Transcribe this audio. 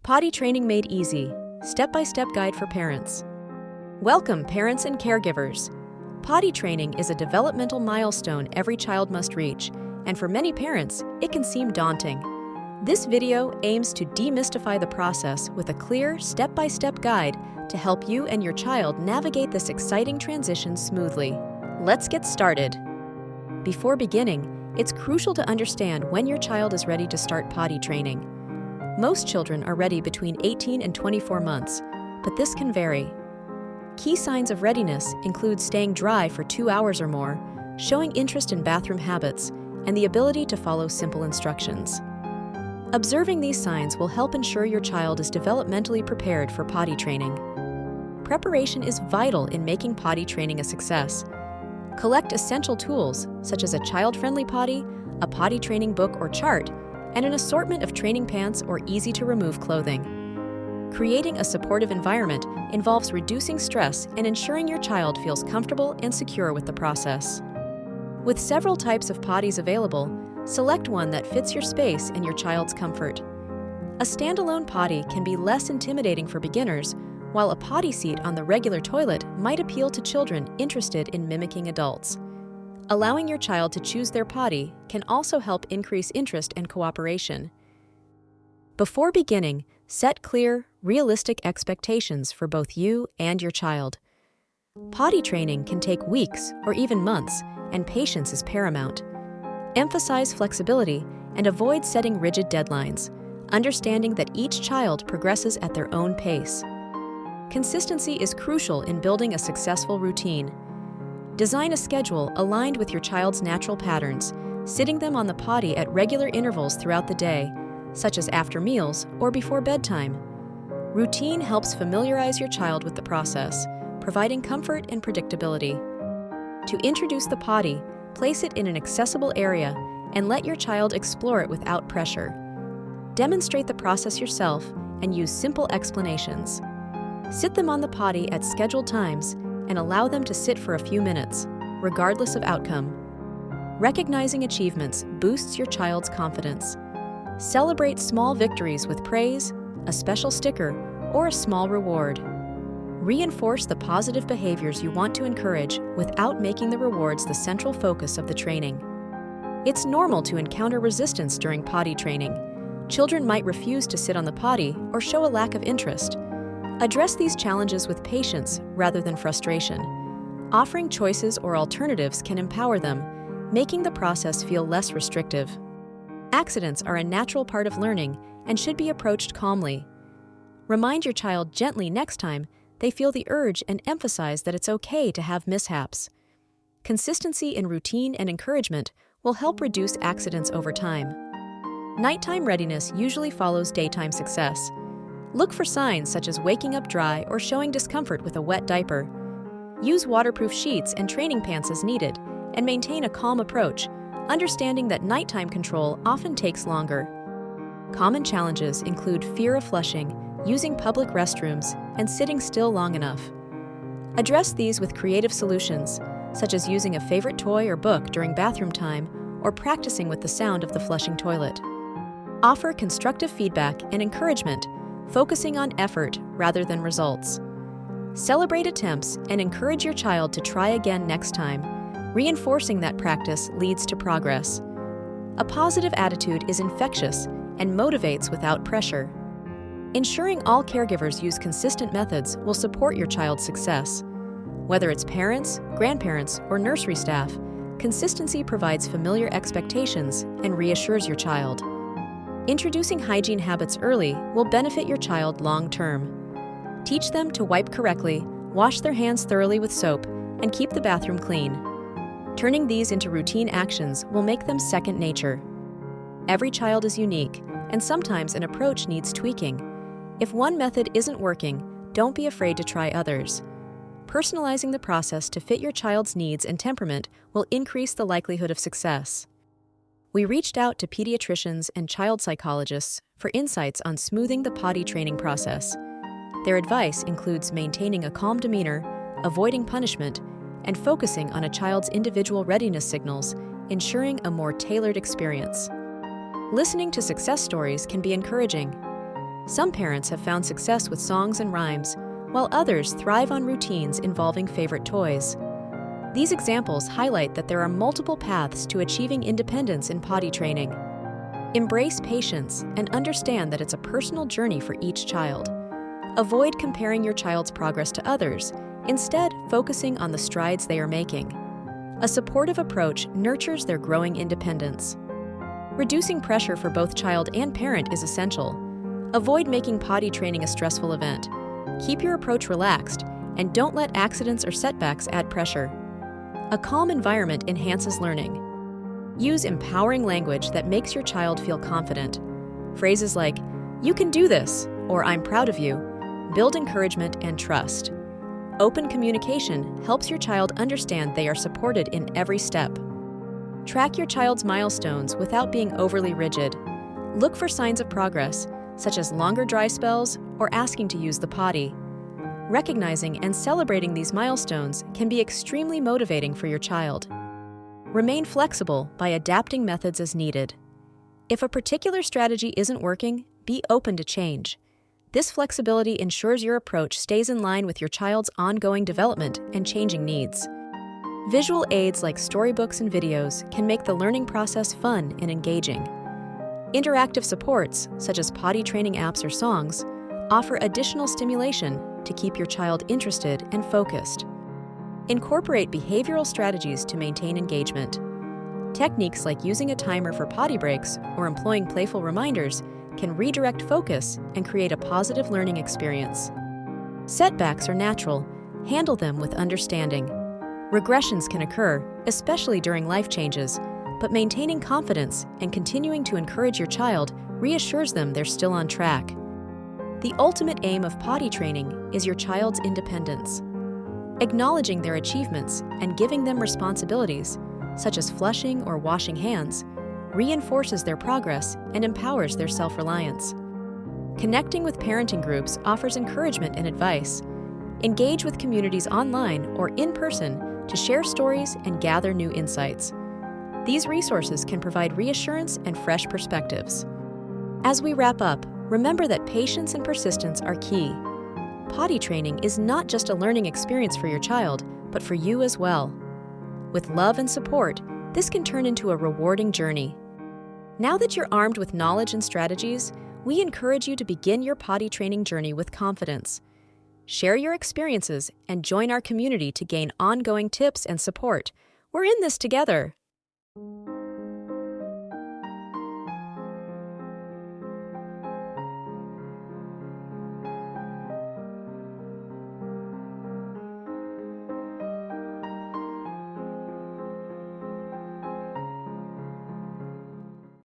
Potty Training Made Easy, Step-by-Step Guide for Parents. Welcome, parents and caregivers. Potty training is a developmental milestone every child must reach, and for many parents, it can seem daunting. This video aims to demystify the process with a clear, step-by-step guide to help you and your child navigate this exciting transition smoothly. Let's get started. Before beginning, it's crucial to understand when your child is ready to start potty training. Most children are ready between 18 and 24 months, but this can vary. Key signs of readiness include staying dry for 2 hours or more, showing interest in bathroom habits, and the ability to follow simple instructions. Observing these signs will help ensure your child is developmentally prepared for potty training. Preparation is vital in making potty training a success. Collect essential tools, such as a child-friendly potty, a potty training book or chart, and an assortment of training pants or easy-to-remove clothing. Creating a supportive environment involves reducing stress and ensuring your child feels comfortable and secure with the process. With several types of potties available, select one that fits your space and your child's comfort. A standalone potty can be less intimidating for beginners, while a potty seat on the regular toilet might appeal to children interested in mimicking adults. Allowing your child to choose their potty can also help increase interest and cooperation. Before beginning, set clear, realistic expectations for both you and your child. Potty training can take weeks or even months, and patience is paramount. Emphasize flexibility and avoid setting rigid deadlines, understanding that each child progresses at their own pace. Consistency is crucial in building a successful routine. Design a schedule aligned with your child's natural patterns, sitting them on the potty at regular intervals throughout the day, such as after meals or before bedtime. Routine helps familiarize your child with the process, providing comfort and predictability. To introduce the potty, place it in an accessible area and let your child explore it without pressure. Demonstrate the process yourself and use simple explanations. Sit them on the potty at scheduled times and allow them to sit for a few minutes, regardless of outcome. Recognizing achievements boosts your child's confidence. Celebrate small victories with praise, a special sticker, or a small reward. Reinforce the positive behaviors you want to encourage without making the rewards the central focus of the training. It's normal to encounter resistance during potty training. Children might refuse to sit on the potty or show a lack of interest. Address these challenges with patience rather than frustration. Offering choices or alternatives can empower them, making the process feel less restrictive. Accidents are a natural part of learning and should be approached calmly. Remind your child gently next time they feel the urge and emphasize that it's okay to have mishaps. Consistency in routine and encouragement will help reduce accidents over time. Nighttime readiness usually follows daytime success. Look for signs such as waking up dry or showing discomfort with a wet diaper. Use waterproof sheets and training pants as needed, and maintain a calm approach, understanding that nighttime control often takes longer. Common challenges include fear of flushing, using public restrooms, and sitting still long enough. Address these with creative solutions, such as using a favorite toy or book during bathroom time or practicing with the sound of the flushing toilet. Offer constructive feedback and encouragement, focusing on effort rather than results. Celebrate attempts and encourage your child to try again next time, reinforcing that practice leads to progress. A positive attitude is infectious and motivates without pressure. Ensuring all caregivers use consistent methods will support your child's success. Whether it's parents, grandparents, or nursery staff, consistency provides familiar expectations and reassures your child. Introducing hygiene habits early will benefit your child long-term. Teach them to wipe correctly, wash their hands thoroughly with soap, and keep the bathroom clean. Turning these into routine actions will make them second nature. Every child is unique, and sometimes an approach needs tweaking. If one method isn't working, don't be afraid to try others. Personalizing the process to fit your child's needs and temperament will increase the likelihood of success. We reached out to pediatricians and child psychologists for insights on smoothing the potty training process. Their advice includes maintaining a calm demeanor, avoiding punishment, and focusing on a child's individual readiness signals, ensuring a more tailored experience. Listening to success stories can be encouraging. Some parents have found success with songs and rhymes, while others thrive on routines involving favorite toys. These examples highlight that there are multiple paths to achieving independence in potty training. Embrace patience and understand that it's a personal journey for each child. Avoid comparing your child's progress to others, instead focusing on the strides they are making. A supportive approach nurtures their growing independence. Reducing pressure for both child and parent is essential. Avoid making potty training a stressful event. Keep your approach relaxed, and don't let accidents or setbacks add pressure. A calm environment enhances learning. Use empowering language that makes your child feel confident. Phrases like, "You can do this," or "I'm proud of you," build encouragement and trust. Open communication helps your child understand they are supported in every step. Track your child's milestones without being overly rigid. Look for signs of progress, such as longer dry spells or asking to use the potty. Recognizing and celebrating these milestones can be extremely motivating for your child. Remain flexible by adapting methods as needed. If a particular strategy isn't working, be open to change. This flexibility ensures your approach stays in line with your child's ongoing development and changing needs. Visual aids like storybooks and videos can make the learning process fun and engaging. Interactive supports, such as potty training apps or songs, offer additional stimulation to keep your child interested and focused. Incorporate behavioral strategies to maintain engagement. Techniques like using a timer for potty breaks or employing playful reminders can redirect focus and create a positive learning experience. Setbacks are natural. Handle them with understanding. Regressions can occur, especially during life changes, but maintaining confidence and continuing to encourage your child reassures them they're still on track. The ultimate aim of potty training is your child's independence. Acknowledging their achievements and giving them responsibilities, such as flushing or washing hands, reinforces their progress and empowers their self-reliance. Connecting with parenting groups offers encouragement and advice. Engage with communities online or in person to share stories and gather new insights. These resources can provide reassurance and fresh perspectives. As we wrap up, remember that patience and persistence are key. Potty training is not just a learning experience for your child, but for you as well. With love and support, this can turn into a rewarding journey. Now that you're armed with knowledge and strategies, we encourage you to begin your potty training journey with confidence. Share your experiences and join our community to gain ongoing tips and support. We're in this together.